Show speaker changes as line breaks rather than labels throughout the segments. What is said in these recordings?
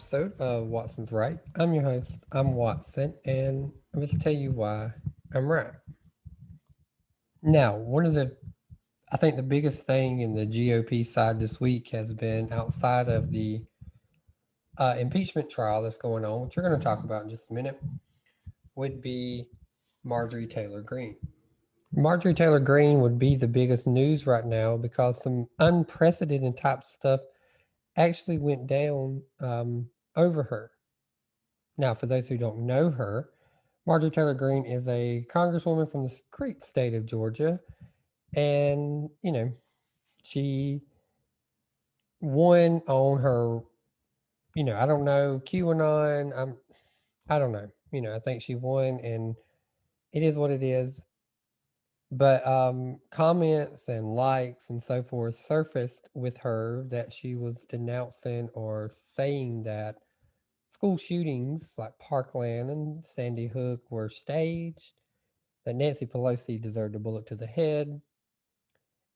episode of Watson's Right. I'm your host, I'm Watson, and I'm going to tell you why I'm right. Now, I think the biggest thing in the GOP side this week has been outside of the impeachment trial that's going on, which we're going to talk about in just a minute, would be Marjorie Taylor Greene. Marjorie Taylor Greene would be the biggest news right now because some unprecedented type stuff actually went down over her. Now, for those who don't know her, Marjorie Taylor Greene is a congresswoman from the great state of Georgia. And, she won on her, I don't know, QAnon. I don't know. I think she won and it is what it is. But comments and likes and so forth surfaced with her that she was denouncing or saying that school shootings like Parkland and Sandy Hook were staged, that Nancy Pelosi deserved a bullet to the head,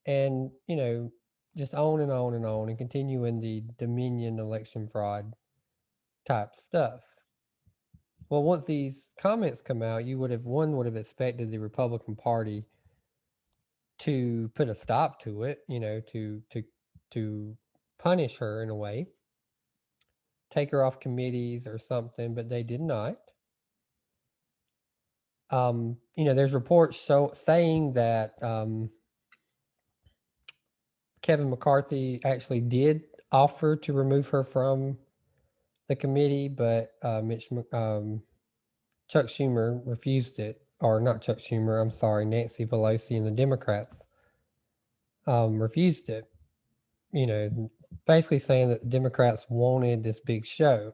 and, just on and on and on and continuing the Dominion election fraud type stuff. Well, once these comments come out, one would have expected the Republican Party to put a stop to it, to punish her in a way, take her off committees or something, but they did not. There's reports saying that Kevin McCarthy actually did offer to remove her from the committee, but Chuck Schumer refused it, or not Chuck Schumer, I'm sorry, Nancy Pelosi and the Democrats refused it. Basically saying that the Democrats wanted this big show.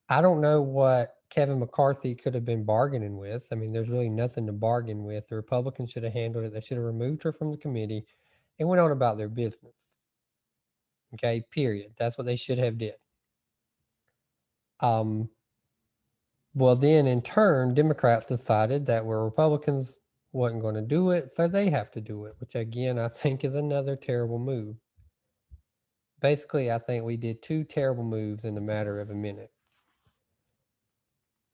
I don't know what Kevin McCarthy could have been bargaining with. I mean, there's really nothing to bargain with. The Republicans should have handled it. They should have removed her from the committee and went on about their business. Okay, period. That's what they should have did. Well, then in turn, Democrats decided that where Republicans wasn't going to do it, so they have to do it, which again, I think is another terrible move. Basically, I think we did two terrible moves in the matter of a minute.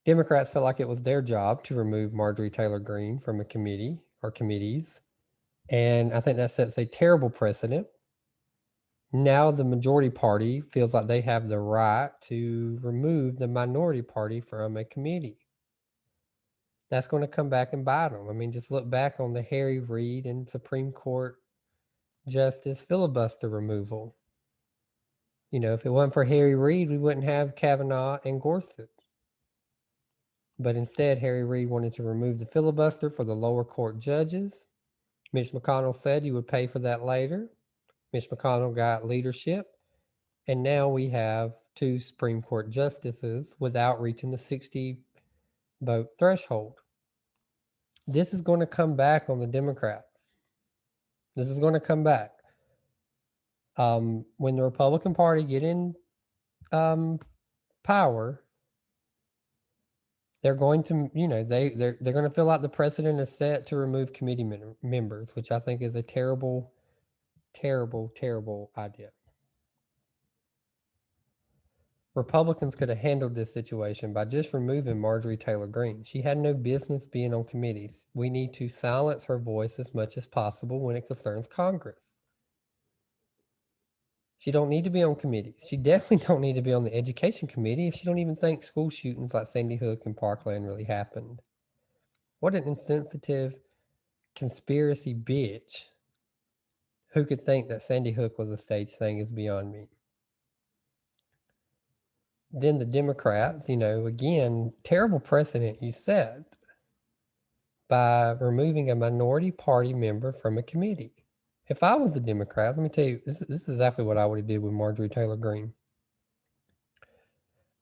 Democrats felt like it was their job to remove Marjorie Taylor Greene from a committee or committees. And I think that sets a terrible precedent. Now the majority party feels like they have the right to remove the minority party from a committee. That's going to come back and bite them. I mean, just look back on the Harry Reid and Supreme Court Justice filibuster removal. If it wasn't for Harry Reid, we wouldn't have Kavanaugh and Gorsuch. But instead, Harry Reid wanted to remove the filibuster for the lower court judges. Mitch McConnell said you would pay for that later. Mitch McConnell got leadership. And now we have two Supreme Court justices without reaching the 60 vote threshold. This is going to come back on the Democrats. This is going to come back. When the Republican Party get in power, they're going to, they're going to feel like the precedent is set to remove committee members, which I think is a terrible, terrible, terrible idea. Republicans could have handled this situation by just removing Marjorie Taylor Greene. She had no business being on committees. We need to silence her voice as much as possible when it concerns Congress. She don't need to be on committees. She definitely don't need to be on the education committee if she don't even think school shootings like Sandy Hook and Parkland really happened. What an insensitive conspiracy bitch. Who could think that Sandy Hook was a staged thing is beyond me. Then the Democrats, again, terrible precedent you set by removing a minority party member from a committee. If I was a Democrat, let me tell you, this is exactly what I would have did with Marjorie Taylor Greene.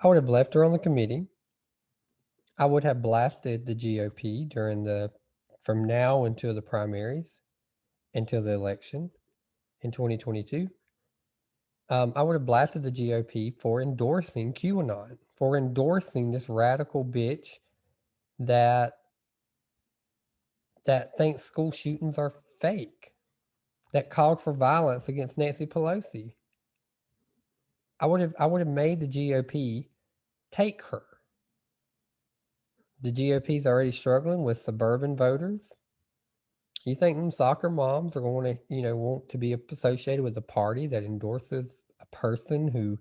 I would have left her on the committee. I would have blasted the GOP from now until the primaries, until the election in 2022. I would have blasted the GOP for endorsing QAnon, for endorsing this radical bitch that thinks school shootings are fake, that called for violence against Nancy Pelosi. I would have made the GOP take her. The GOP's already struggling with suburban voters. You think them soccer moms are going to, want to be associated with a party that endorses a person who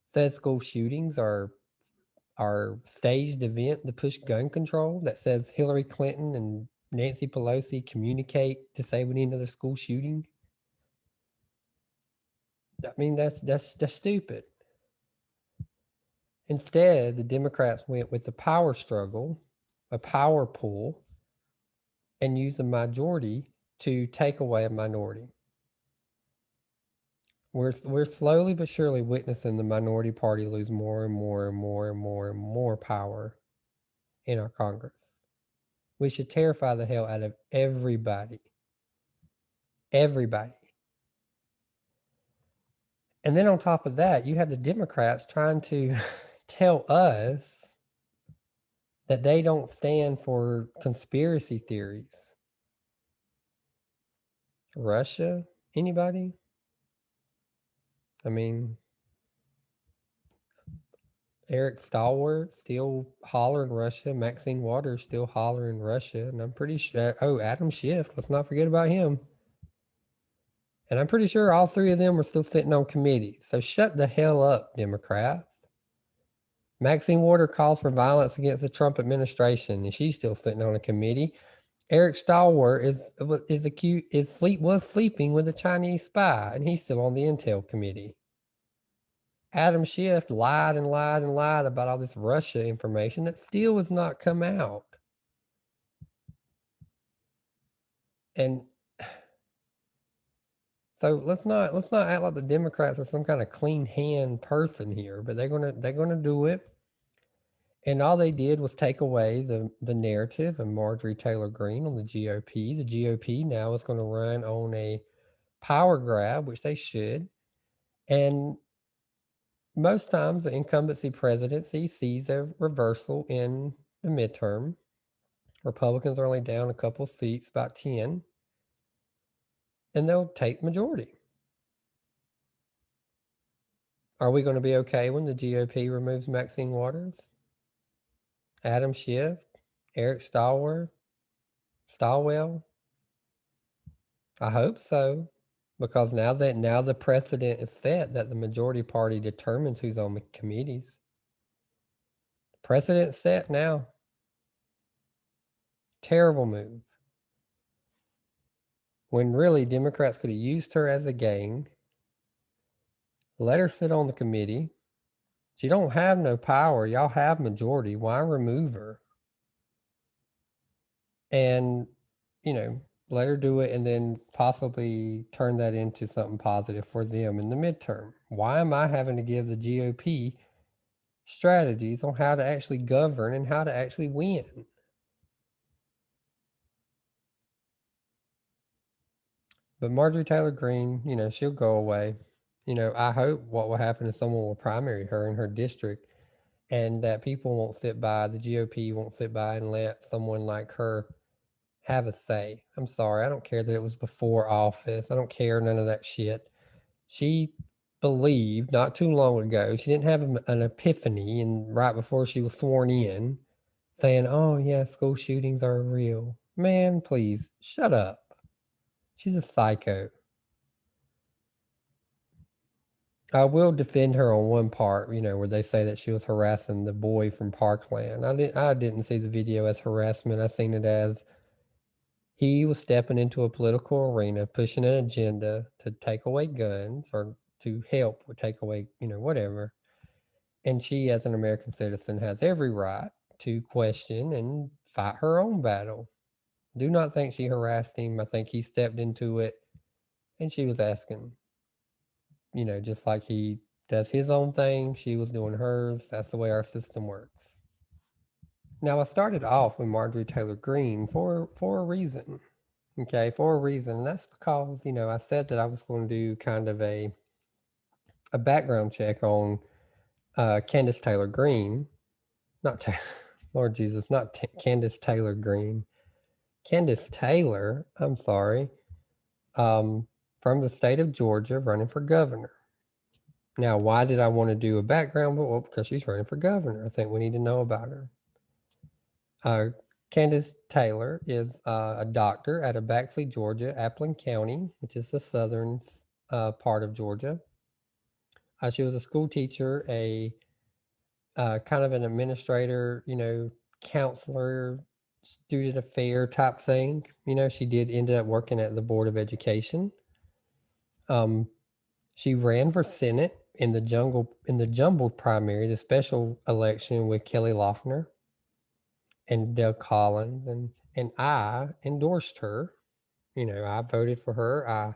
says school shootings are staged event to push gun control, that says Hillary Clinton and Nancy Pelosi communicate to say we need another school shooting? I mean, that's stupid. Instead, the Democrats went with the power struggle, a power pull, and used the majority to take away a minority. We're slowly but surely witnessing the minority party lose more and more and more and more and more power in our Congress. We should terrify the hell out of everybody. Everybody. And then on top of that, you have the Democrats trying to tell us that they don't stand for conspiracy theories. Russia? Anybody? I mean, Eric Stalwart still hollering Russia. Maxine Waters still hollering Russia. And I'm pretty sure, Adam Schiff, let's not forget about him. And I'm pretty sure all three of them are still sitting on committees. So shut the hell up, Democrats. Maxine Waters calls for violence against the Trump administration, and she's still sitting on a committee. Eric Stalwart was sleeping with a Chinese spy, and he's still on the Intel committee. Adam Schiff lied and lied and lied about all this Russia information that still has not come out. And so let's not act like the Democrats are some kind of clean hand person here, but they're gonna do it. And all they did was take away the narrative of Marjorie Taylor Greene on the GOP. The GOP now is going to run on a power grab, which they should. And most times the incumbency presidency sees a reversal in the midterm. Republicans are only down a couple seats, about 10, and they'll take majority. Are we going to be okay when the GOP removes Maxine Waters, Adam Schiff, Eric Stalwell? I hope so, because now the precedent is set that the majority party determines who's on the committees. Precedent set now. Terrible move. When really Democrats could have used her as a gang, let her sit on the committee. She don't have no power. Y'all have majority. Why remove her? And, let her do it and then possibly turn that into something positive for them in the midterm. Why am I having to give the GOP strategies on how to actually govern and how to actually win? But Marjorie Taylor Greene, she'll go away. I hope what will happen is someone will primary her in her district, and that people won't sit by, the GOP won't sit by and let someone like her have a say. I'm sorry. I don't care that it was before office. I don't care none of that shit. She believed not too long ago, she didn't have an epiphany and right before she was sworn in saying, oh yeah, school shootings are real. Man, please shut up. She's a psycho. I will defend her on one part, where they say that she was harassing the boy from Parkland. I didn't see the video as harassment. I seen it as he was stepping into a political arena, pushing an agenda to take away guns or to help with take away, whatever. And she, as an American citizen, has every right to question and fight her own battle. Do not think she harassed him. I think he stepped into it and she was asking, just like he does his own thing, she was doing hers. That's the way our system works. Now, I started off with Marjorie Taylor Greene for a reason. Okay, for a reason. And that's because, I said that I was going to do kind of a background check on Candace Taylor Greene. Not, Lord Jesus, not Candace Taylor Greene. Candace Taylor, I'm sorry, from the state of Georgia, running for governor. Now, why did I want to do a background? Well, because she's running for governor. I think we need to know about her. Candace Taylor is a doctor out of Baxley, Georgia, Appling County, which is the southern part of Georgia. She was a school teacher, a kind of an administrator, counselor, student affair type thing. She did end up working at the Board of Education. She ran for Senate in the jumbled primary, the special election with Kelly Loeffler and Dale Collins, and I endorsed her. I voted for her.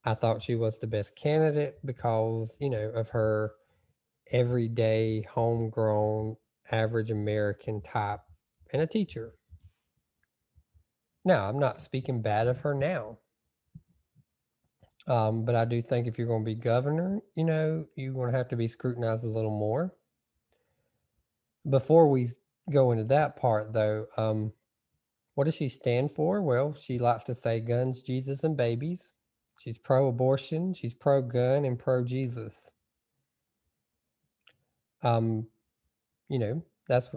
I thought she was the best candidate because, of her everyday, homegrown, average American type and a teacher. Now, I'm not speaking bad of her now. But I do think if you're going to be governor, you're going to have to be scrutinized a little more. Before we go into that part, though, what does she stand for? Well, she likes to say guns, Jesus, and babies. She's pro-abortion. She's pro-gun and pro-Jesus. That's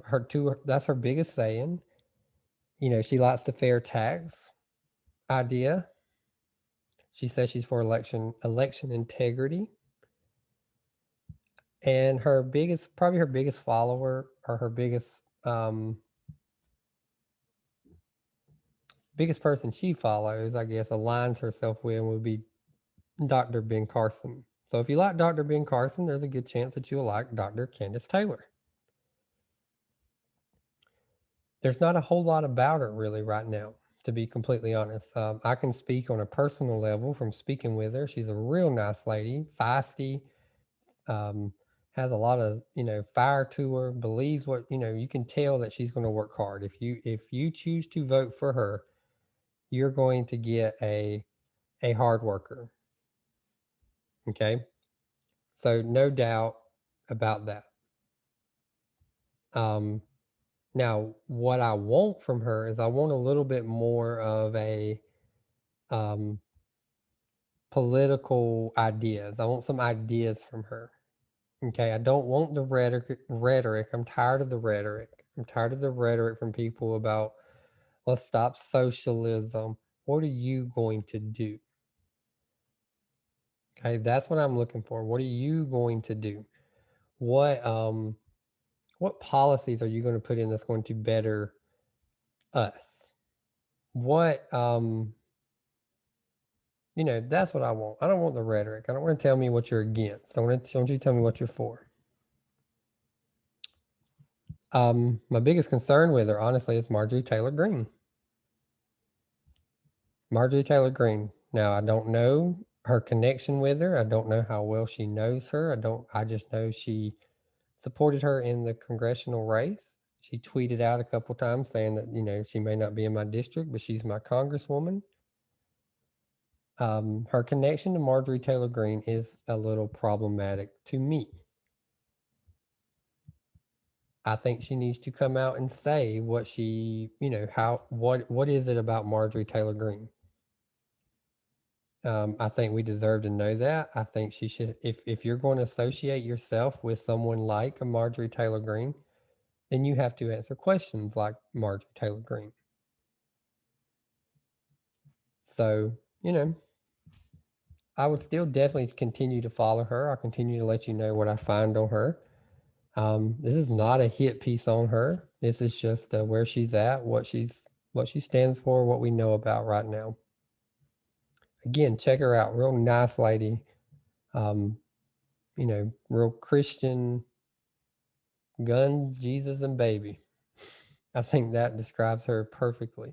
her biggest saying. She likes the fair tax idea. She says she's for election integrity. And probably her biggest follower, or her biggest person she follows, I guess, aligns herself with, would be Dr. Ben Carson. So if you like Dr. Ben Carson, there's a good chance that you'll like Dr. Candace Taylor. There's not a whole lot about her really right now, to be completely honest. I can speak on a personal level from speaking with her. She's a real nice lady, feisty, has a lot of, fire to her, believes what, you can tell that she's going to work hard. If you choose to vote for her, you're going to get a hard worker. Okay. So no doubt about that. Now what I want from her is I want a little bit more of a political ideas. I want some ideas from her. Okay. I don't want the rhetoric. I'm tired of the rhetoric. I'm tired of the rhetoric from people about, let's stop socialism. What are you going to do? Okay, that's what I'm looking for. What are you going to do? What policies are you going to put in that's going to better us? What that's what I want. I don't want the rhetoric. I don't want to tell me what you're against. I want you to tell me what you're for. My biggest concern with her, honestly, is Marjorie Taylor Greene. Marjorie Taylor Greene. Now, I don't know her connection with her. I don't know how well she knows her. I just know she supported her in the congressional race. She tweeted out a couple times saying that, she may not be in my district, but she's my congresswoman. Her connection to Marjorie Taylor Greene is a little problematic to me. I think she needs to come out and say what she, what is it about Marjorie Taylor Greene? I think we deserve to know that. I think she should, if you're going to associate yourself with someone like a Marjorie Taylor Greene, then you have to answer questions like Marjorie Taylor Greene. So, I would still definitely continue to follow her. I'll continue to let you know what I find on her. This is not a hit piece on her. This is just where she's at, what she stands for, what we know about right now. Again, check her out. Real nice lady. Real Christian, gun, Jesus, and baby. I think that describes her perfectly.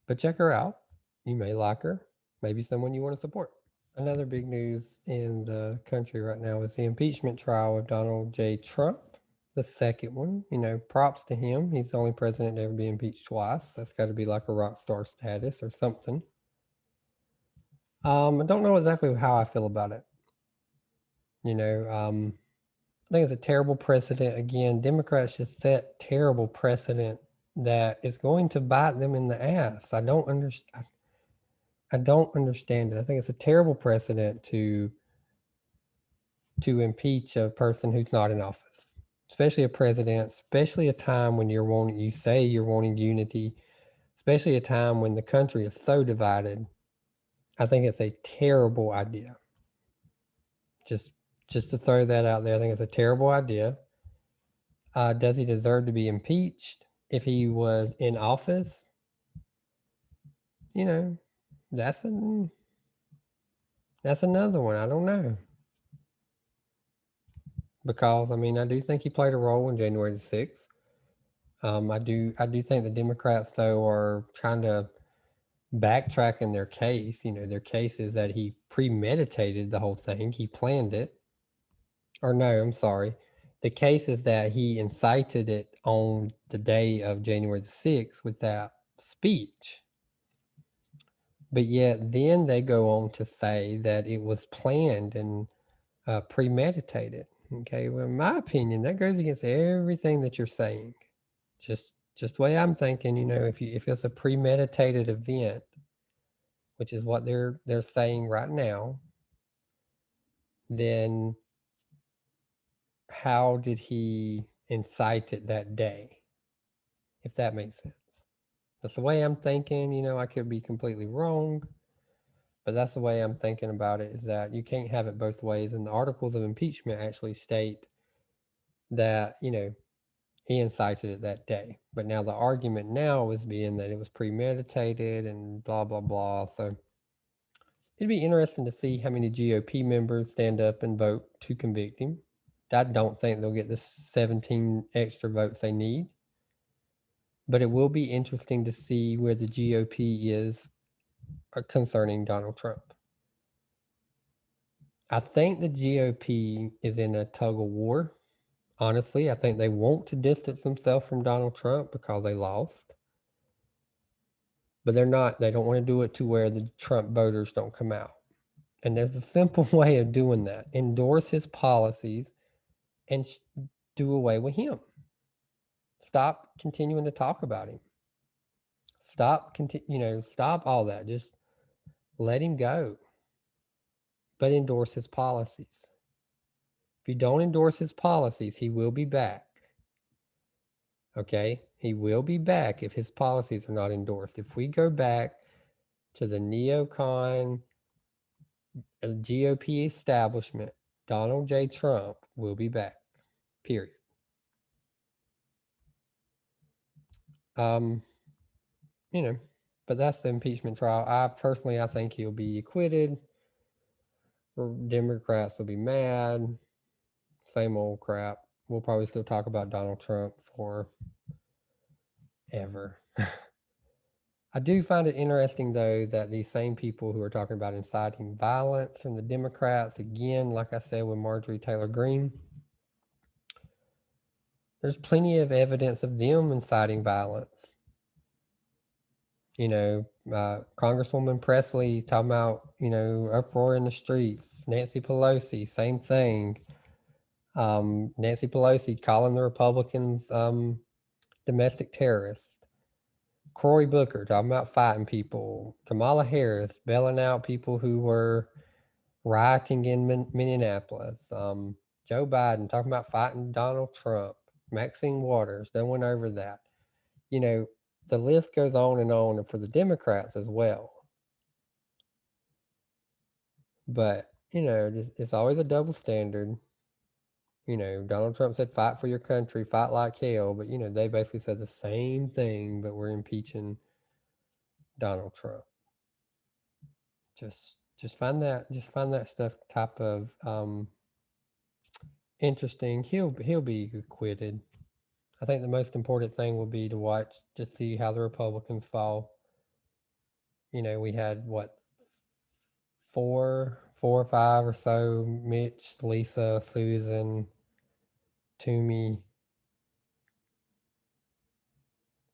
But check her out. You may like her. Maybe someone you want to support. Another big news in the country right now is the impeachment trial of Donald J. Trump, the second one. Props to him. He's the only president to ever be impeached twice. That's got to be like a rock star status or something. I don't know exactly how I feel about it. I think it's a terrible precedent. Again, Democrats just set terrible precedent that is going to bite them in the ass. I don't understand it. I think it's a terrible precedent to to impeach a person who's not in office, especially a president, especially a time when you say you're wanting unity, especially a time when the country is so divided. I think it's a terrible idea. Just to throw that out there, I think it's a terrible idea. Does he deserve to be impeached if he was in office? You know, that's another one. I don't know. Because I mean, I do think he played a role in January the 6th. I do think the Democrats though are trying to backtrack in their case. You know, their case is that he premeditated the whole thing. He planned it. Or no, I'm sorry. The case is that he incited it on the day of January the 6th with that speech. But yet then they go on to say that it was planned and premeditated. Okay, well, in my opinion, that goes against everything that you're saying. Just the way I'm thinking, you know, if it's a premeditated event, which is what they're saying right now, then how did he incite it that day? If that makes sense. That's the way I'm thinking. You know, I could be completely wrong, but that's the way I'm thinking about it, is that you can't have it both ways. And the articles of impeachment actually state that, you know, he incited it that day. But now the argument now is being that it was premeditated and blah, blah, blah. So it'd be interesting to see how many GOP members stand up and vote to convict him. I don't think they'll get the 17 extra votes they need. But it will be interesting to see where the GOP is concerning Donald Trump. I think the GOP is in a tug of war. Honestly, I think they want to distance themselves from Donald Trump because they lost. But they don't want to do it to where the Trump voters don't come out. And there's a simple way of doing that. Endorse his policies and do away with him. Stop continuing to talk about him. Stop all that. Just let him go. But endorse his policies. If you don't endorse his policies, he will be back. Okay? He will be back if his policies are not endorsed. If we go back to the neocon GOP establishment, Donald J. Trump will be back. Period. You know, but that's the impeachment trial. I think he'll be acquitted. Democrats will be mad. Same old crap. We'll probably still talk about Donald Trump for ever. I do find it interesting, though, that these same people who are talking about inciting violence from the Democrats, again, like I said with Marjorie Taylor Greene, there's plenty of evidence of them inciting violence. You know, Congresswoman Presley talking about, you know, uproar in the streets. Nancy Pelosi, same thing. Nancy Pelosi calling the Republicans domestic terrorists. Cory Booker talking about fighting people. Kamala Harris bailing out people who were rioting in Minneapolis. Joe Biden talking about fighting Donald Trump. Maxine Waters, no one over that. You know, the list goes on and for the Democrats as well. But, you know, it's always a double standard. You know, Donald Trump said, fight for your country, fight like hell. But, you know, they basically said the same thing, but we're impeaching Donald Trump. Just find that stuff type of interesting. He'll be acquitted. I think the most important thing will be to watch to see how the Republicans fall. You know, we had four or five or so: Mitch, Lisa, Susan, Toomey,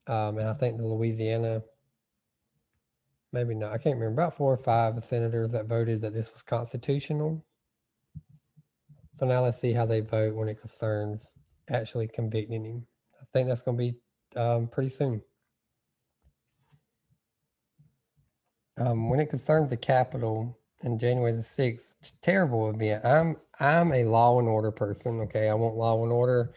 and I think the Louisiana. Maybe not. I can't remember. About 4 or 5 senators that voted that this was constitutional. So now let's see how they vote when it concerns actually convicting him. I think that's going to be pretty soon. When it concerns the Capitol, and January the 6th, terrible event. I'm a law and order person. Okay, I want law and order.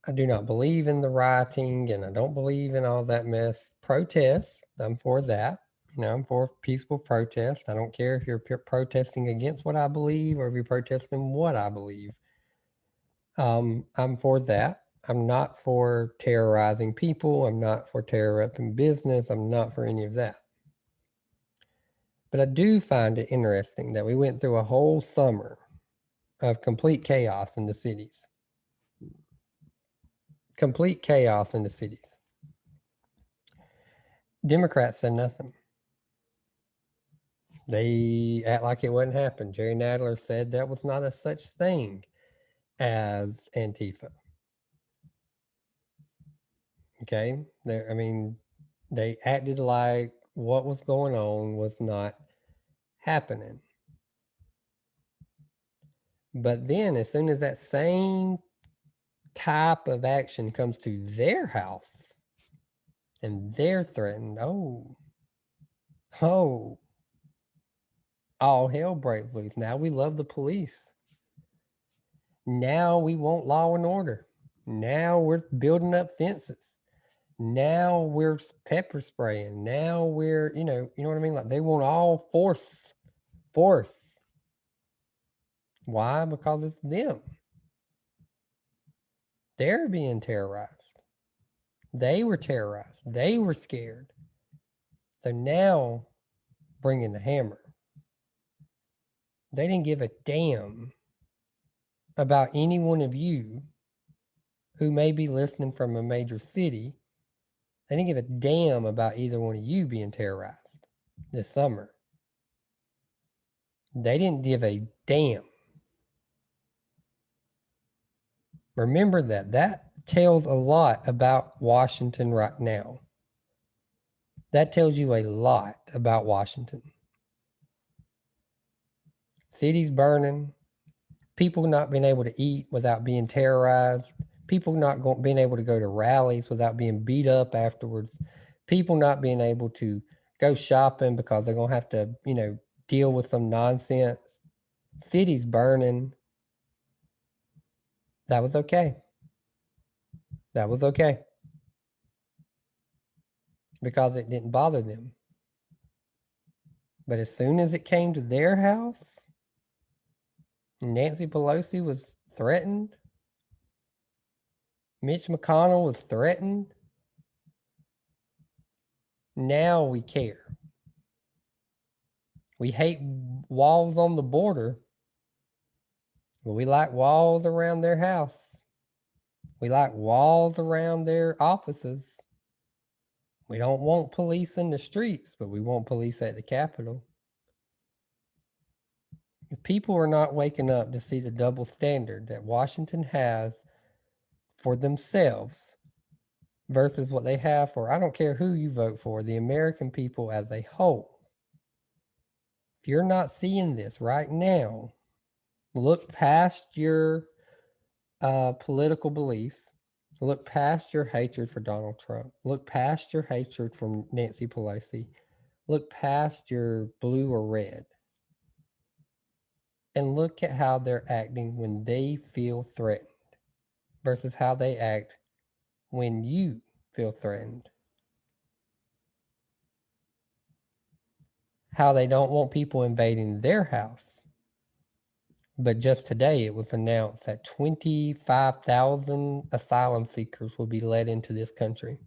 I do not believe in the rioting, and I don't believe in all that mess. Protest, I'm for that. I'm for peaceful protest. I don't care if you're protesting against what I believe or if you're protesting what I believe. I'm for that. I'm not for terrorizing people. I'm not for terrorizing business. I'm not for any of that. But I do find it interesting that we went through a whole summer of complete chaos in the cities. Complete chaos in the cities. Democrats said nothing. They act like it wouldn't happen. Jerry Nadler said that was not a such thing as Antifa. Okay. They acted like what was going on was not happening. But then, as soon as that same type of action comes to their house and they're threatened, oh, all hell breaks loose. Now we love the police. Now we want law and order. Now we're building up fences. Now we're pepper spraying. Now we're, you know what I mean? Like they want all force. Why? Because it's them. They're being terrorized. They were terrorized. They were scared. So now bring in the hammer. They didn't give a damn about any one of you who may be listening from a major city. They didn't give a damn about either one of you being terrorized this summer. They didn't give a damn. Remember that. That tells a lot about Washington right now. That tells you a lot about Washington. Cities burning, people not being able to eat without being terrorized, people not being able to go to rallies without being beat up afterwards, people not being able to go shopping because they're going to have to, deal with some nonsense. Cities burning. That was okay. That was okay. Because it didn't bother them. But as soon as it came to their house, Nancy Pelosi was threatened. Mitch McConnell was threatened. Now we care. We hate walls on the border, but we like walls around their house. We like walls around their offices. We don't want police in the streets, but we want police at the Capitol. If people are not waking up to see the double standard that Washington has for themselves versus what they have for, I don't care who you vote for, the American people as a whole. If you're not seeing this right now, look past your political beliefs. Look past your hatred for Donald Trump. Look past your hatred for Nancy Pelosi. Look past your blue or red. And look at how they're acting when they feel threatened versus how they act when you feel threatened. How they don't want people invading their house. But just today, it was announced that 25,000 asylum seekers will be let into this country.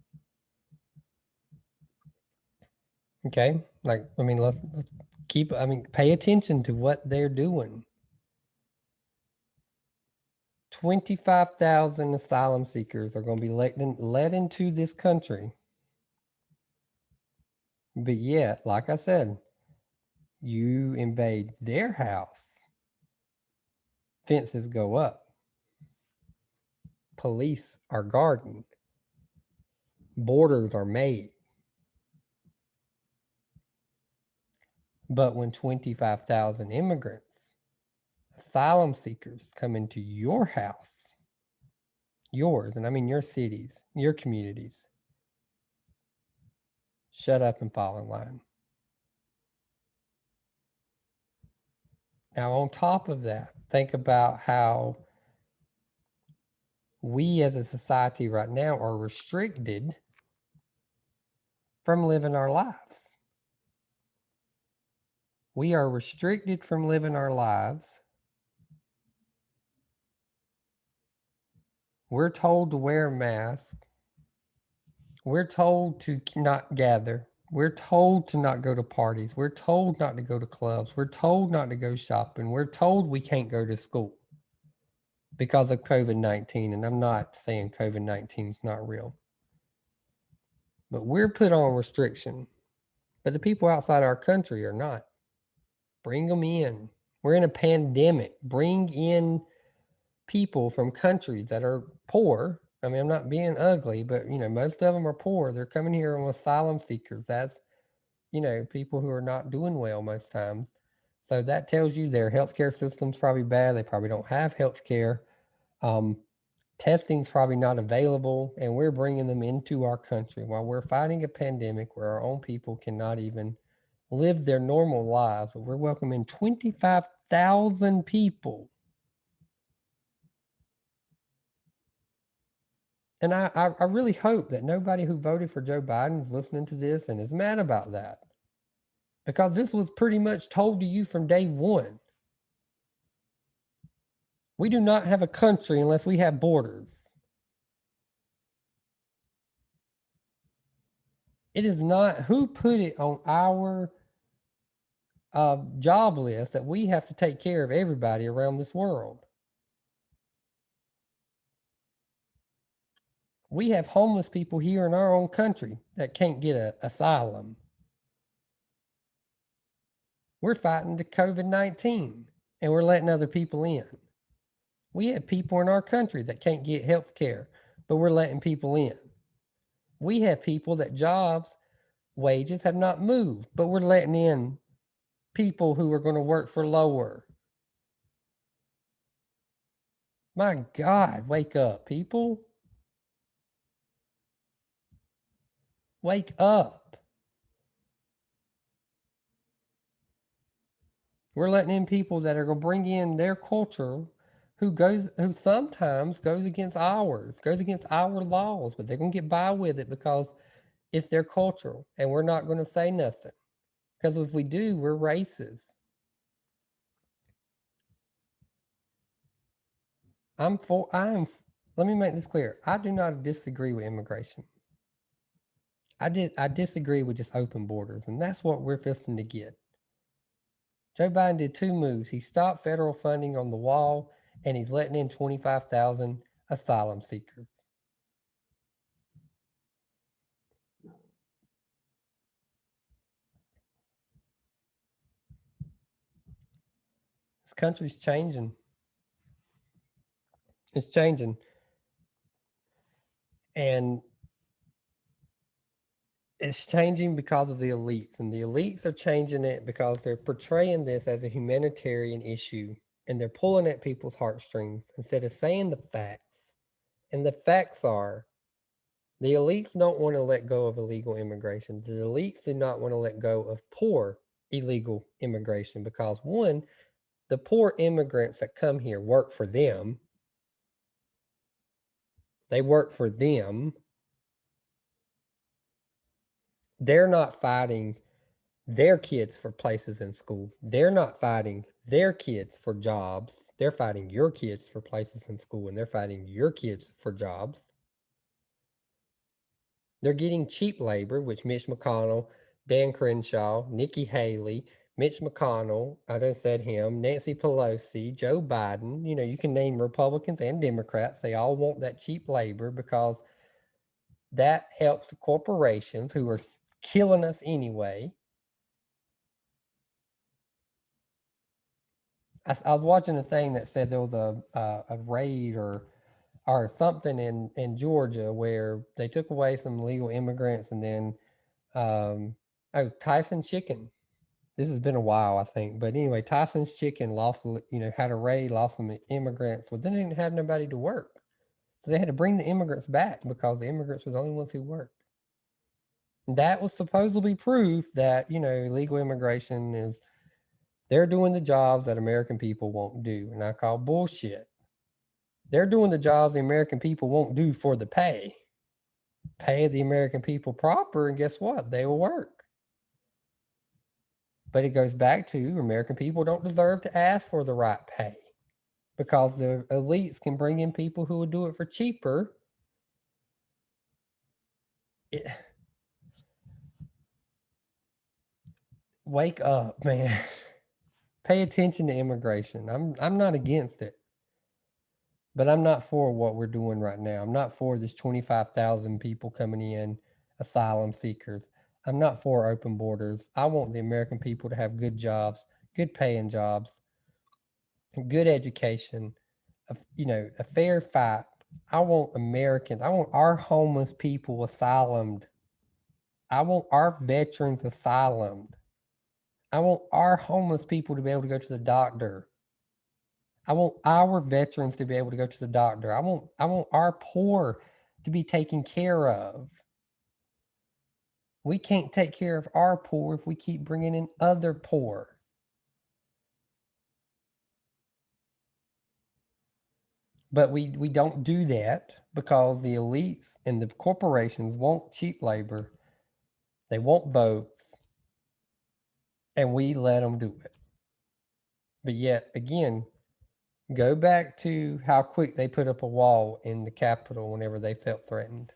Okay? Let's pay attention to what they're doing. 25,000 asylum seekers are going to be let into this country. But yet, like I said, you invade their house, fences go up, police are guarding, borders are made. But when 25,000 immigrants, asylum seekers come into your house, yours, and I mean your cities, your communities, shut up and fall in line. Now, on top of that, think about how we as a society right now are restricted from living our lives. We are restricted from living our lives. We're told to wear a mask. We're told to not gather. We're told to not go to parties. We're told not to go to clubs. We're told not to go shopping. We're told we can't go to school because of COVID-19. And I'm not saying COVID-19 is not real, but we're put on restriction. But the people outside our country are not. Bring them in. We're in a pandemic. Bring in people from countries that are poor. I mean, I'm not being ugly, but most of them are poor. They're coming here on asylum seekers. That's people who are not doing well most times. So that tells you their healthcare system's probably bad. They probably don't have healthcare. Testing's probably not available, and we're bringing them into our country while we're fighting a pandemic where our own people cannot even live their normal lives. But we're welcoming 25,000 people. And I really hope that nobody who voted for Joe Biden is listening to this and is mad about that. Because this was pretty much told to you from day one. We do not have a country unless we have borders. It is not who put it on our job list that we have to take care of everybody around this world. We have homeless people here in our own country that can't get an asylum. We're fighting the COVID-19 and we're letting other people in. We have people in our country that can't get health care, but we're letting people in. We have people that jobs, wages have not moved, but we're letting in people who are going to work for lower. My God, wake up, people. Wake up. We're letting in people that are going to bring in their culture who sometimes goes against ours, goes against our laws, but they're going to get by with it because it's their culture and we're not going to say nothing. Because if we do, we're racist. Let me make this clear. I do not disagree with immigration. I disagree with just open borders, and that's what we're fixing to get. Joe Biden did two moves. He stopped federal funding on the wall, and he's letting in 25,000 asylum seekers. This country's changing. It's changing. And it's changing because of the elites. And the elites are changing it because they're portraying this as a humanitarian issue. And they're pulling at people's heartstrings instead of saying the facts. And the facts are the elites don't want to let go of illegal immigration. The elites do not want to let go of poor illegal immigration because, one, the poor immigrants that come here work for them. They work for them. They're not fighting their kids for places in school. They're not fighting their kids for jobs. They're fighting your kids for places in school, and they're fighting your kids for jobs. They're getting cheap labor, which Mitch McConnell, Dan Crenshaw, Nikki Haley, Mitch McConnell, I done said him, Nancy Pelosi, Joe Biden, you can name Republicans and Democrats. They all want that cheap labor because that helps the corporations who are killing us anyway. I was watching a thing that said there was a raid or something in Georgia where they took away some illegal immigrants, and then Tyson Chicken. This has been a while, I think, but anyway, Tyson's Chicken lost, had a raid, lost some immigrants. Well, then they didn't have nobody to work, so they had to bring the immigrants back because the immigrants were the only ones who worked. And that was supposedly proof that illegal immigration is They're doing the jobs that American people won't do. And I call bullshit. They're doing the jobs the American people won't do for the pay. Pay the American people proper, and guess what? They will work. But it goes back to American people don't deserve to ask for the right pay because the elites can bring in people who will do it for cheaper. Wake up, man. Pay attention to immigration. I'm not against it. But I'm not for what we're doing right now. I'm not for this 25,000 people coming in, asylum seekers. I'm not for open borders. I want the American people to have good jobs, good paying jobs, good education, a fair fight. I want Americans, I want our homeless people asylumed. I want our veterans asylumed. I want our homeless people to be able to go to the doctor. I want our veterans to be able to go to the doctor. I want our poor to be taken care of. We can't take care of our poor if we keep bringing in other poor. But we don't do that because the elites and the corporations want cheap labor. They want votes. And we let them do it. But yet again, go back to how quick they put up a wall in the Capitol whenever they felt threatened.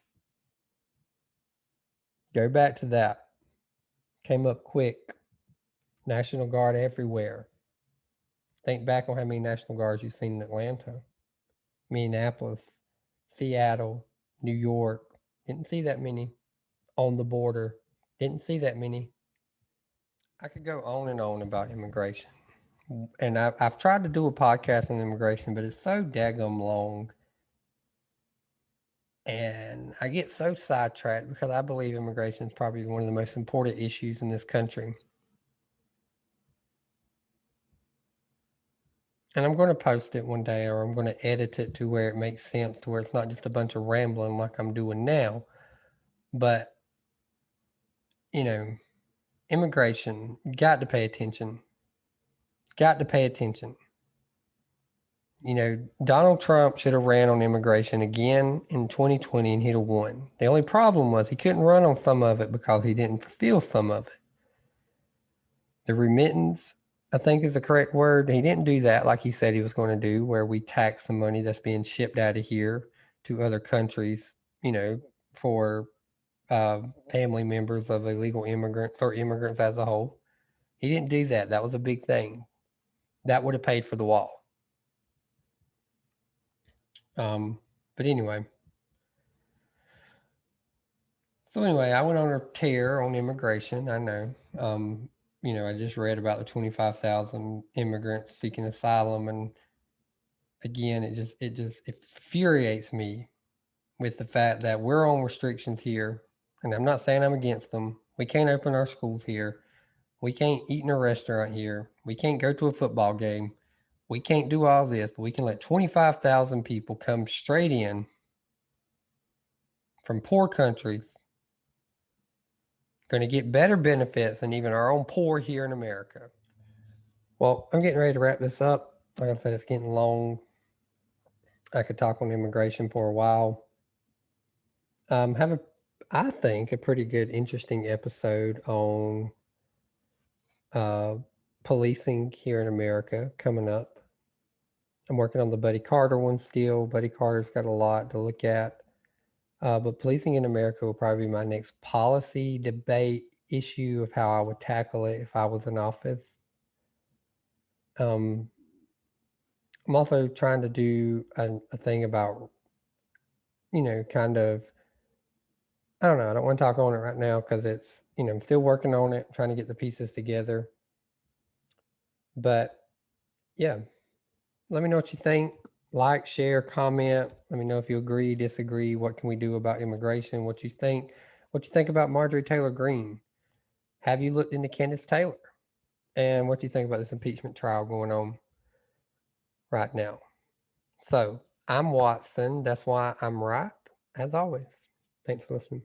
Go back to that. Came up quick. National Guard everywhere. Think back on how many National Guards you've seen in Atlanta, Minneapolis, Seattle, New York. Didn't see that many. On the border. Didn't see that many. I could go on and on about immigration. And I've tried to do a podcast on immigration, but it's so daggum long. And I get so sidetracked because I believe immigration is probably one of the most important issues in this country. And I'm going to post it one day, or I'm going to edit it to where it makes sense, to where it's not just a bunch of rambling like I'm doing now. But, immigration, got to pay attention. Got to pay attention. Donald Trump should have ran on immigration again in 2020 and he'd have won. The only problem was he couldn't run on some of it because he didn't fulfill some of it. The remittance, I think, is the correct word. He didn't do that like he said he was going to do, where we tax the money that's being shipped out of here to other countries, for family members of illegal immigrants or immigrants as a whole. He didn't do that. That was a big thing. That would have paid for the wall. But anyway. So anyway, I went on a tear on immigration. I know. I just read about the 25,000 immigrants seeking asylum, and again, it infuriates me with the fact that we're on restrictions here, and I'm not saying I'm against them. We can't open our schools here. We can't eat in a restaurant here. We can't go to a football game. We can't do all this, but we can let 25,000 people come straight in from poor countries, going to get better benefits than even our own poor here in America. Well, I'm getting ready to wrap this up. Like I said, it's getting long. I could talk on immigration for a while. Have I think, a pretty good, interesting episode on policing here in America coming up. I'm working on the Buddy Carter one still. Buddy Carter's got a lot to look at. But policing in America will probably be my next policy debate issue of how I would tackle it if I was in office. I'm also trying to do a thing about, kind of, I don't know. I don't want to talk on it right now because it's, I'm still working on it, trying to get the pieces together. But yeah, let me know what you think. Like, share, comment. Let me know if you agree, disagree. What can we do about immigration? What you think? What you think about Marjorie Taylor Greene? Have you looked into Candace Taylor? And what do you think about this impeachment trial going on right now? So I'm Watson. That's why I'm right, as always. Thanks for listening.